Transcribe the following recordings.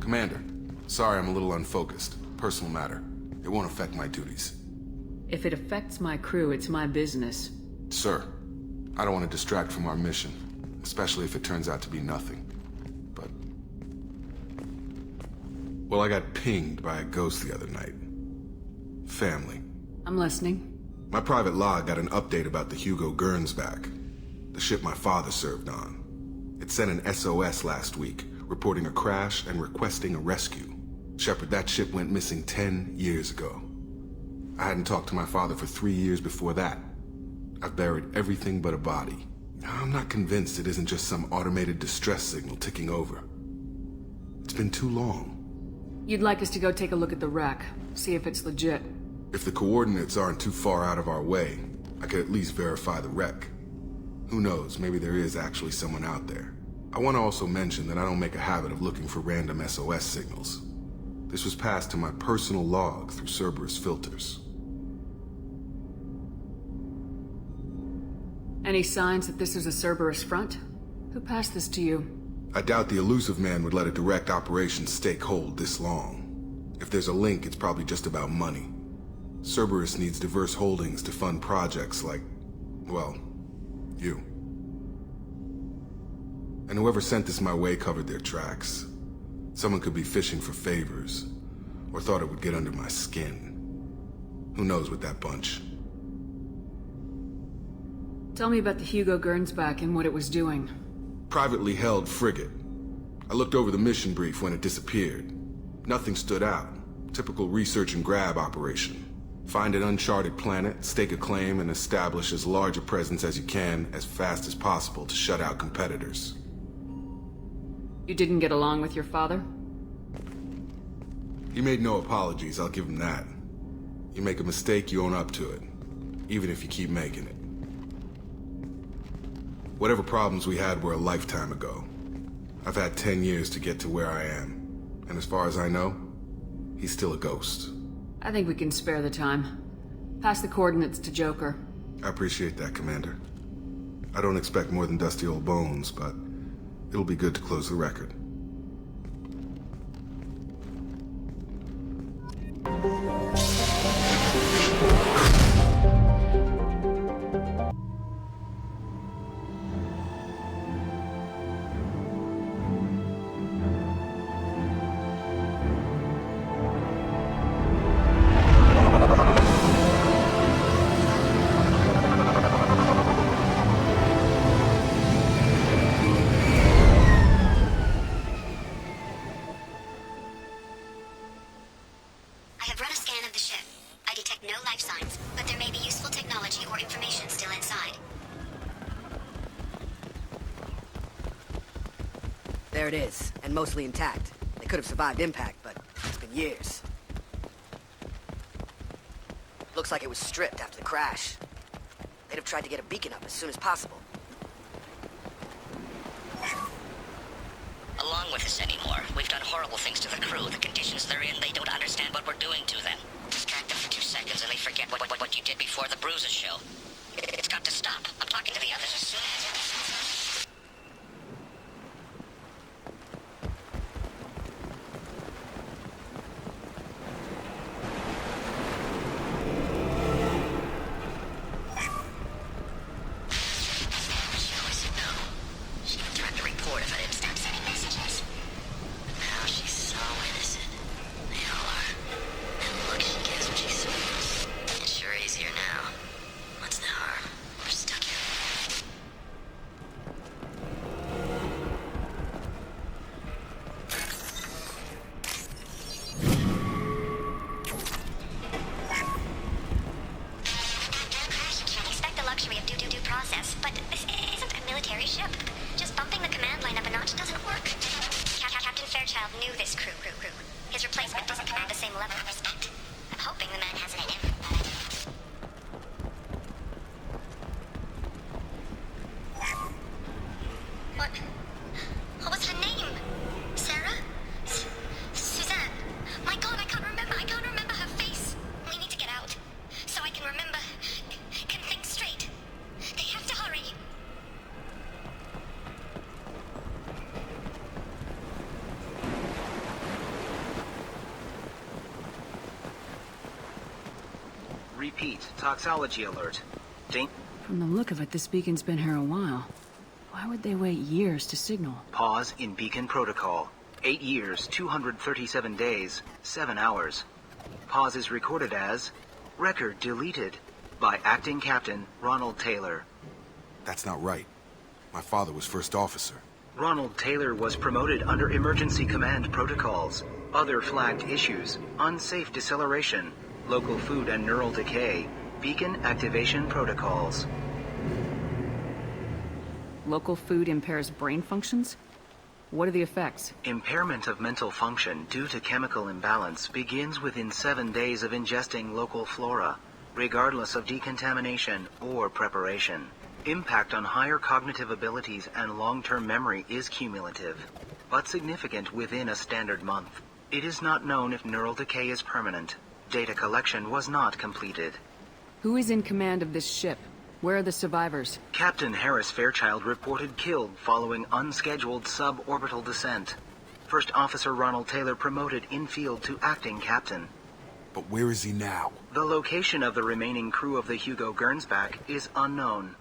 Commander, sorry I'm a little unfocused. Personal matter. It won't affect my duties. If it affects my crew, it's my business. Sir, I don't want to distract from our mission, especially if it turns out to be nothing. But... well, I got pinged by a ghost the other night. Family. I'm listening. My private log got an update about the Hugo Gernsback, the ship my father served on. It sent an SOS last week, reporting a crash and requesting a rescue. Shepard, that ship went missing 10 years ago. I hadn't talked to my father for 3 years before that. I've buried everything but a body. I'm not convinced it isn't just some automated distress signal ticking over. It's been too long. You'd like us to go take a look at the wreck, see if it's legit. If the coordinates aren't too far out of our way, I could at least verify the wreck. Who knows, maybe there is actually someone out there. I want to also mention that I don't make a habit of looking for random SOS signals. This was passed to my personal log through Cerberus filters. Any signs that this is a Cerberus front? Who passed this to you? I doubt the Elusive Man would let a direct operations stake hold this long. If there's a link, it's probably just about money. Cerberus needs diverse holdings to fund projects like, well, you. And whoever sent this my way covered their tracks. Someone could be fishing for favors, or thought it would get under my skin. Who knows with that bunch? Tell me about the Hugo Gernsback and what it was doing. Privately held frigate. I looked over the mission brief when it disappeared. Nothing stood out. Typical research and grab operation. Find an uncharted planet, stake a claim, and establish as large a presence as you can as fast as possible to shut out competitors. You didn't get along with your father? He made no apologies, I'll give him that. You make a mistake, you own up to it. Even if you keep making it. Whatever problems we had were a lifetime ago. I've had 10 years to get to where I am. And as far as I know, he's still a ghost. I think we can spare the time. Pass the coordinates to Joker. I appreciate that, Commander. I don't expect more than dusty old bones, but it'll be good to close the record. I have run a scan of the ship. I detect no life signs, but there may be useful technology or information still inside. There it is, and mostly intact. They could have survived impact, but it's been years. Looks like it was stripped after the crash. They'd have tried to get a beacon up as soon as possible. Along with us anymore. We've done horrible things to the crew. The conditions they're in, they don't understand what we're doing to them. Distract them for 2 seconds and they forget what you did before the bruises show. It's got to stop. I'm talking to the others as soon as... His replacement doesn't command the same level of respect. I'm hoping the man has it in him. What was her name? Sarah? Suzanne? My God, I can't remember her face. We need to get out. So I can remember. Can think straight. They have to hurry. Repeat, toxology alert. From the look of it, this beacon's been here a while. Why would they wait years to signal? Pause in beacon protocol. 8 years, 237 days, 7 hours. Pause is recorded as record deleted by Acting Captain Ronald Taylor. That's not right. My father was first officer. Ronald Taylor was promoted under emergency command protocols. Other flagged issues: unsafe deceleration, local food and neural decay, beacon activation protocols. Local food impairs brain functions? What are the effects? Impairment of mental function due to chemical imbalance begins within 7 days of ingesting local flora, regardless of decontamination or preparation. Impact on higher cognitive abilities and long-term memory is cumulative, but significant within a standard month. It is not known if neural decay is permanent. Data collection was not completed. Who is in command of this ship? Where are the survivors? Captain Harris Fairchild reported killed following unscheduled suborbital descent. First Officer Ronald Taylor promoted in-field to acting captain. But where is he now? The location of the remaining crew of the Hugo Gernsback is unknown.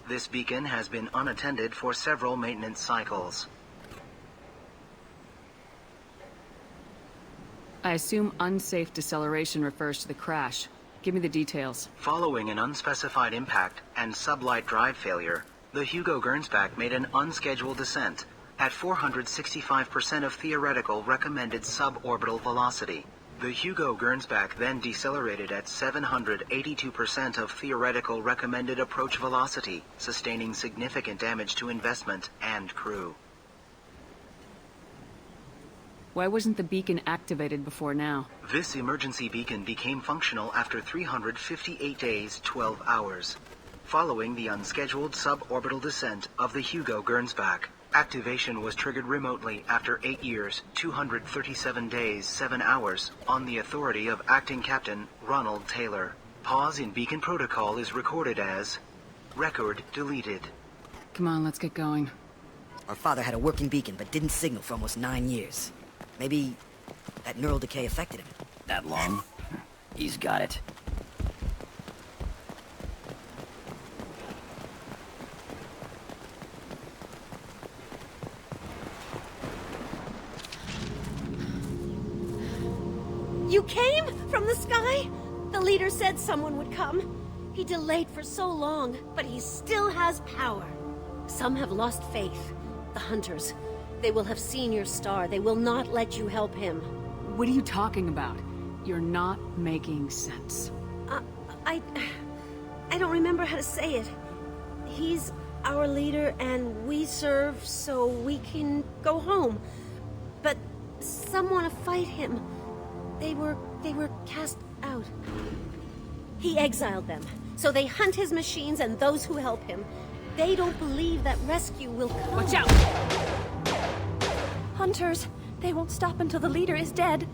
This beacon has been unattended for several maintenance cycles. I assume unsafe deceleration refers to the crash. Give me the details. Following an unspecified impact and sublight drive failure, the Hugo Gernsback made an unscheduled descent at 465% of theoretical recommended suborbital velocity. The Hugo Gernsback then decelerated at 782% of theoretical recommended approach velocity, sustaining significant damage to investment and crew. Why wasn't the beacon activated before now? This emergency beacon became functional after 358 days, 12 hours. Following the unscheduled suborbital descent of the Hugo Gernsback, activation was triggered remotely after 8 years, 237 days, 7 hours, on the authority of Acting Captain Ronald Taylor. Pause in beacon protocol is recorded as record deleted. Come on, let's get going. Our father had a working beacon, but didn't signal for almost 9 years. Maybe that neural decay affected him. That long? He's got it. You came? From the sky? The leader said someone would come. He delayed for so long, but he still has power. Some have lost faith. The Hunters. They will have seen your star. They will not let you help him. What are you talking about? You're not making sense. I don't remember how to say it. He's our leader and we serve so we can go home. But some want to fight him. They were cast out. He exiled them, so they hunt his machines and those who help him. They don't believe that rescue will come. Watch out! Hunters, they won't stop until the leader is dead.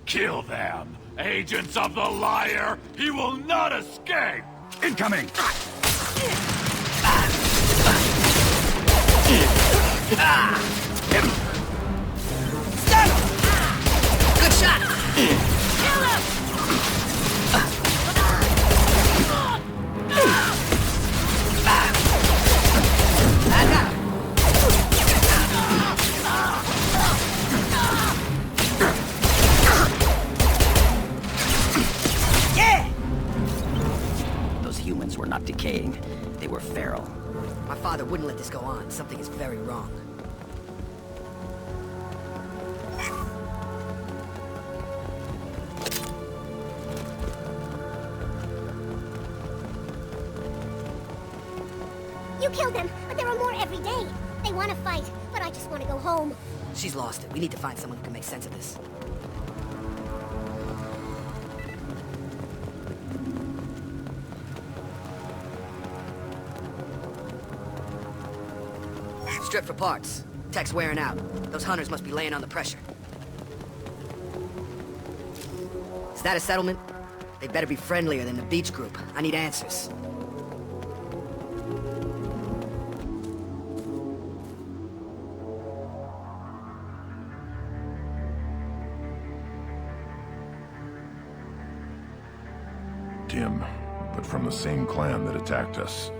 Kill them! Agents of the liar! He will not escape! Incoming! Good shot! Kill him! Those humans were not decaying. They were feral. My father wouldn't let this go on. Something is very wrong. You killed them, but there are more every day. They want to fight, but I just want to go home. She's lost it. We need to find someone who can make sense of this. Strip for parts. Tech's wearing out. Those hunters must be laying on the pressure. Is that a settlement? They better be friendlier than the beach group. I need answers. him, but from the same clan that attacked us.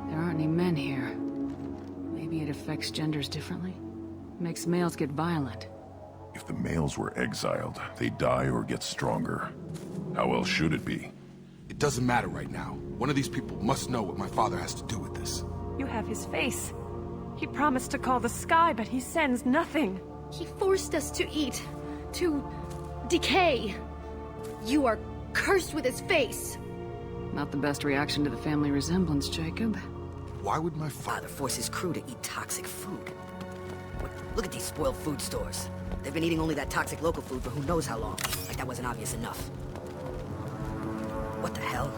There aren't any men here. Maybe it affects genders differently? Makes males get violent. If the males were exiled, they die or get stronger. How else should it be? It doesn't matter right now. One of these people must know what my father has to do with this. You have his face. He promised to call the sky, but he sends nothing. He forced us to eat, to decay. You are cursed with his face. Not the best reaction to the family resemblance, Jacob. Why would my father force his crew to eat toxic food? Look at these spoiled food stores. They've been eating only that toxic local food for who knows how long. Like that wasn't obvious enough. What the hell?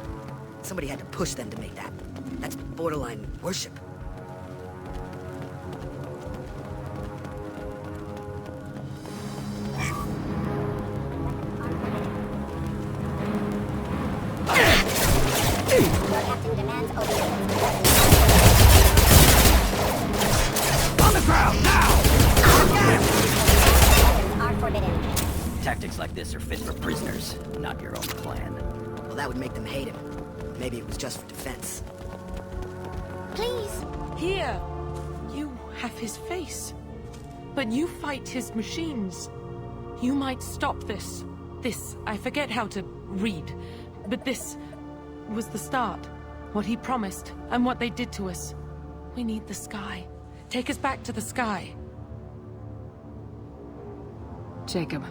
Somebody had to push them to make that. That's borderline worship. Captain demands obedience. On the ground, now! Weapons are forbidden. Tactics like this are fit for prisoners, not your own clan. Well, that would make them hate him. Maybe it was just for defense. Please. Here, you have his face. But you fight his machines. You might stop this. This, I forget how to read. But this was the start. What he promised, and what they did to us. We need the sky. Take us back to the sky. Jacob,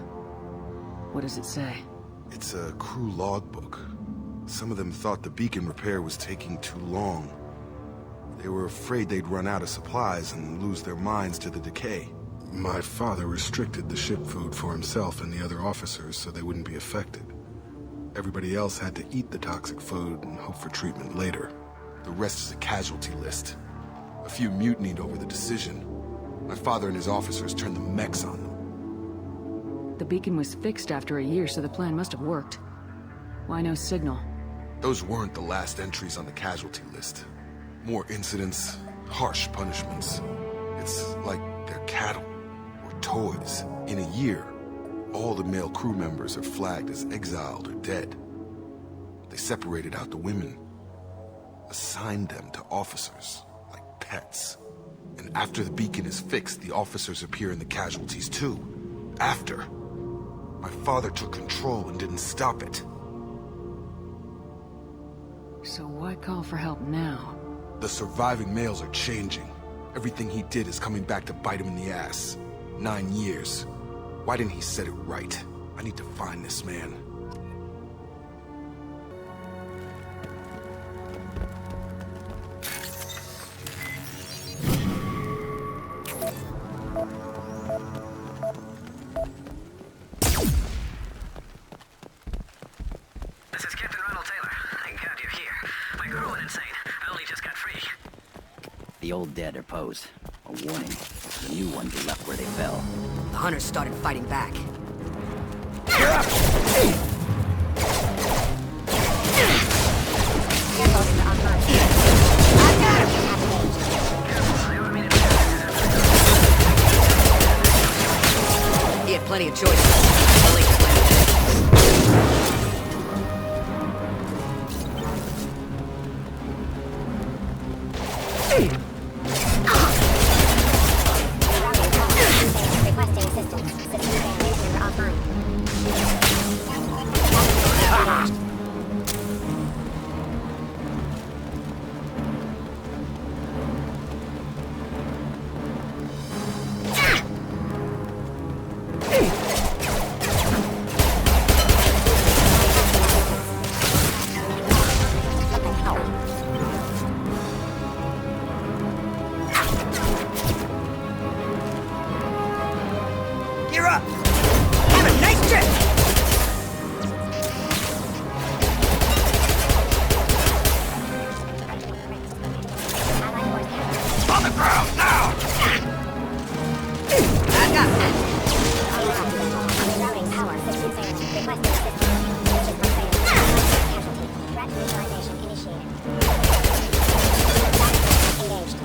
what does it say? It's a crew logbook. Some of them thought the beacon repair was taking too long. They were afraid they'd run out of supplies and lose their minds to the decay. My father restricted the ship food for himself and the other officers so they wouldn't be affected. Everybody else had to eat the toxic food and hope for treatment later. The rest is a casualty list. A few mutinied over the decision. My father and his officers turned the mechs on them. The beacon was fixed after a year, so the plan must have worked. Why no signal? Those weren't the last entries on the casualty list. More incidents, harsh punishments. It's like they're cattle, or toys. In a year, all the male crew members are flagged as exiled or dead. They separated out the women, assigned them to officers, like pets. And after the beacon is fixed, the officers appear in the casualties too. After. My father took control and didn't stop it. So why call for help now? The surviving males are changing. Everything he did is coming back to bite him in the ass. 9 years. Why didn't he set it right? I need to find this man. This is Captain Ronald Taylor. Thank God you're here. My crew went insane. I only just got free. The old dead are posed. A warning. The new ones are left where they fell. The hunters started fighting back. You're up! He had plenty of choices. The late plan. Requesting assistance. System failure offline. You're up! Have a nice trip! On the ground, now! I got that. Routing power. System failure. Requesting assistance. System failure. Casualty. Threat neutralization initiated. Engaged.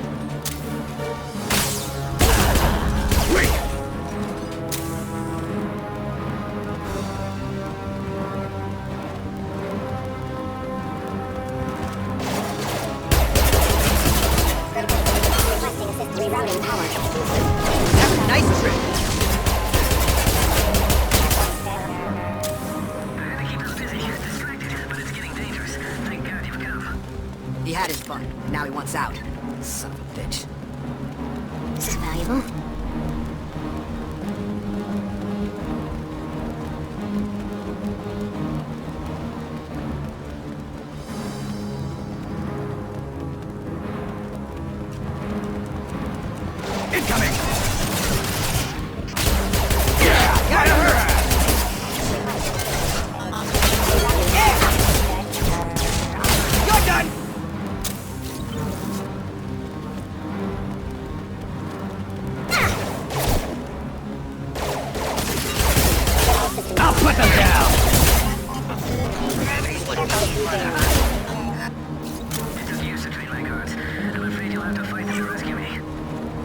Son of a bitch. Is this valuable? Incoming!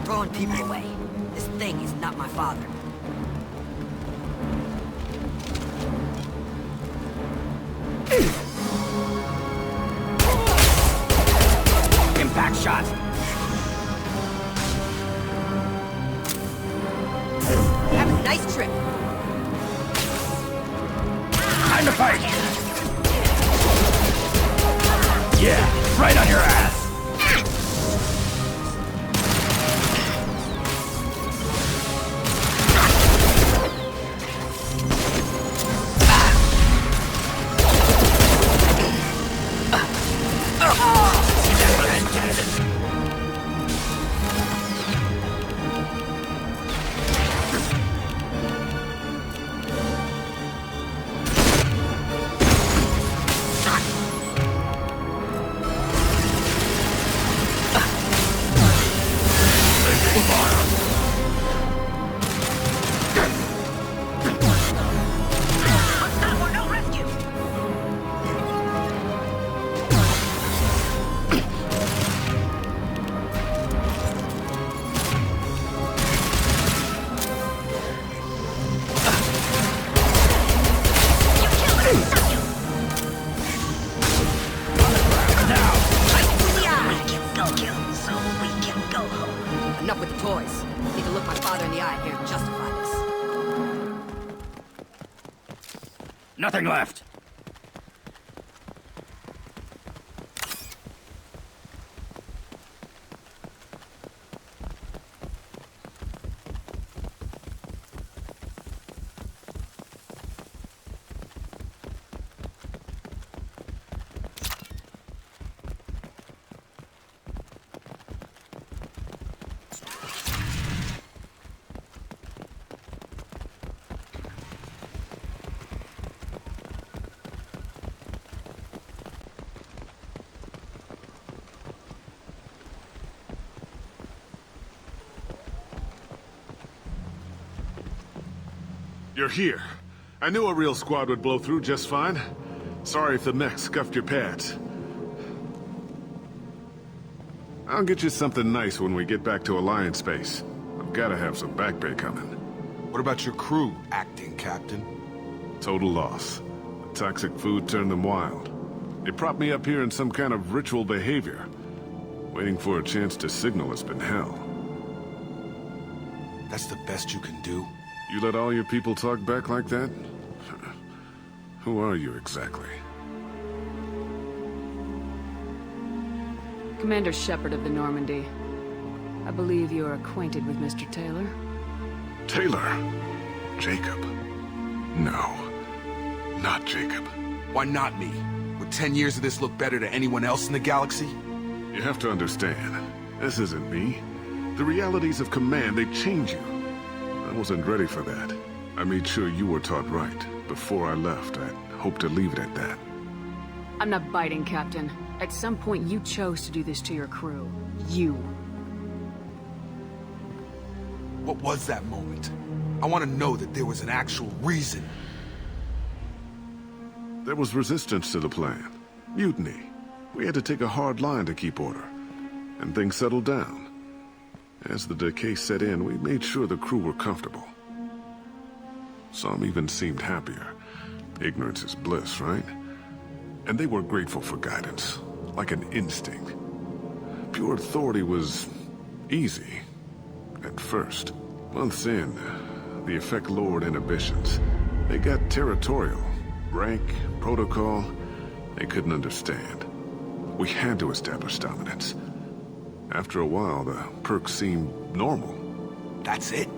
Throwing people away. This thing is not my father. Impact shot! Have a nice trip. Time to fight! Yeah, right on your ass! Enough with the toys. I need to look my father in the eye here and justify this. Nothing left! You're here. I knew a real squad would blow through just fine. Sorry if the mech scuffed your pads. I'll get you something nice when we get back to Alliance base. I've gotta have some back pay coming. What about your crew, acting captain? Total loss. The toxic food turned them wild. They propped me up here in some kind of ritual behavior. Waiting for a chance to signal has been hell. That's the best you can do? You let all your people talk back like that? Who are you exactly? Commander Shepard of the Normandy. I believe you are acquainted with Mr. Taylor. Taylor? Jacob? No. Not Jacob. Why not me? Would 10 years of this look better to anyone else in the galaxy? You have to understand, this isn't me. The realities of command, they change you. I wasn't ready for that. I made sure you were taught right. Before I left, I hoped to leave it at that. I'm not biting, Captain. At some point, you chose to do this to your crew. You. What was that moment? I want to know that there was an actual reason. There was resistance to the plan. Mutiny. We had to take a hard line to keep order. And things settled down. As the decay set in, we made sure the crew were comfortable. Some even seemed happier. Ignorance is bliss, right? And they were grateful for guidance, like an instinct. Pure authority was easy, at first. Months in, the effect lowered inhibitions. They got territorial. Rank, protocol, they couldn't understand. We had to establish dominance. After a while, the perks seemed normal. That's it?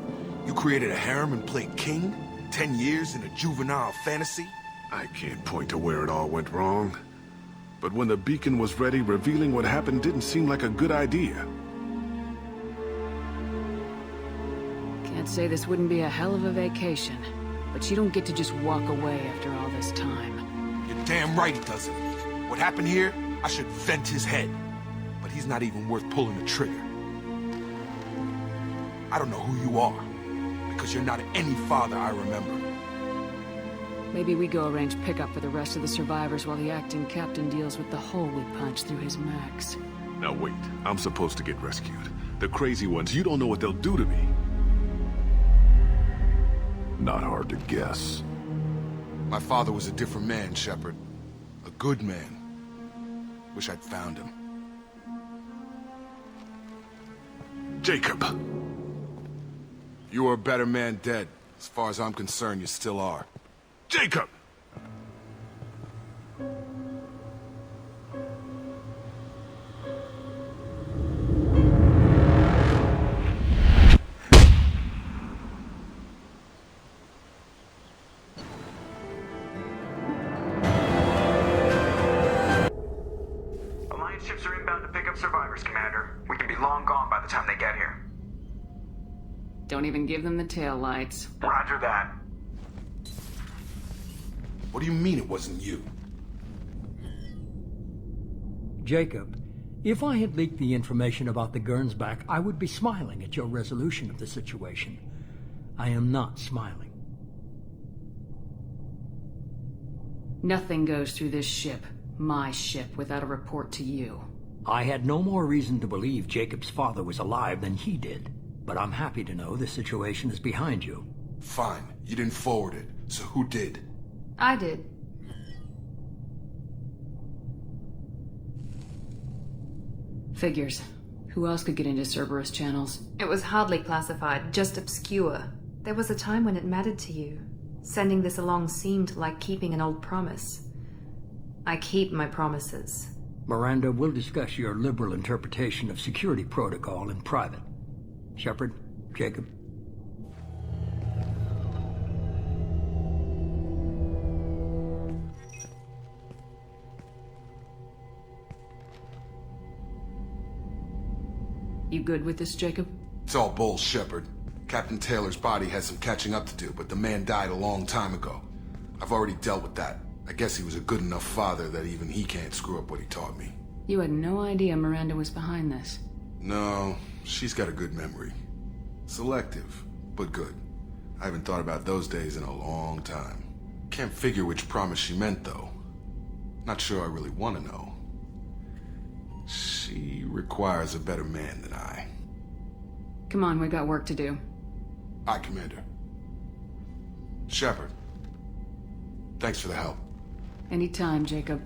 You created a harem and played king? 10 years in a juvenile fantasy? I can't point to where it all went wrong. But when the beacon was ready, revealing what happened didn't seem like a good idea. Can't say this wouldn't be a hell of a vacation, but you don't get to just walk away after all this time. You're damn right he doesn't. What happened here, I should vent his head. But he's not even worth pulling the trigger. I don't know who you are, because you're not any father I remember. Maybe we go arrange pickup for the rest of the survivors while the acting captain deals with the hole we punched through his max. Now wait, I'm supposed to get rescued. The crazy ones, you don't know what they'll do to me. Not hard to guess. My father was a different man, Shepard. A good man. Wish I'd found him. Jacob! You were a better man dead. As far as I'm concerned, you still are. Jacob! Alliance ships are inbound to pick up survivors, Commander. We can be long gone by the time they get here. Don't even give them the tail lights. Roger that. What do you mean it wasn't you? Jacob, if I had leaked the information about the Gernsback, I would be smiling at your resolution of the situation. I am not smiling. Nothing goes through this ship, my ship, without a report to you. I had no more reason to believe Jacob's father was alive than he did, but I'm happy to know the situation is behind you. Fine, you didn't forward it, so who did? I did. Figures. Who else could get into Cerberus channels? It was hardly classified, just obscure. There was a time when it mattered to you. Sending this along seemed like keeping an old promise. I keep my promises. Miranda, we'll discuss your liberal interpretation of security protocol in private. Shepard, Jacob. You good with this, Jacob? It's all bull, Shepard. Captain Taylor's body has some catching up to do, but the man died a long time ago. I've already dealt with that. I guess he was a good enough father that even he can't screw up what he taught me. You had no idea Miranda was behind this. No, she's got a good memory. Selective, but good. I haven't thought about those days in a long time. Can't figure which promise she meant, though. Not sure I really want to know. She requires a better man than I. Come on, we got work to do. Aye, Commander. Shepard, thanks for the help. Anytime, Jacob.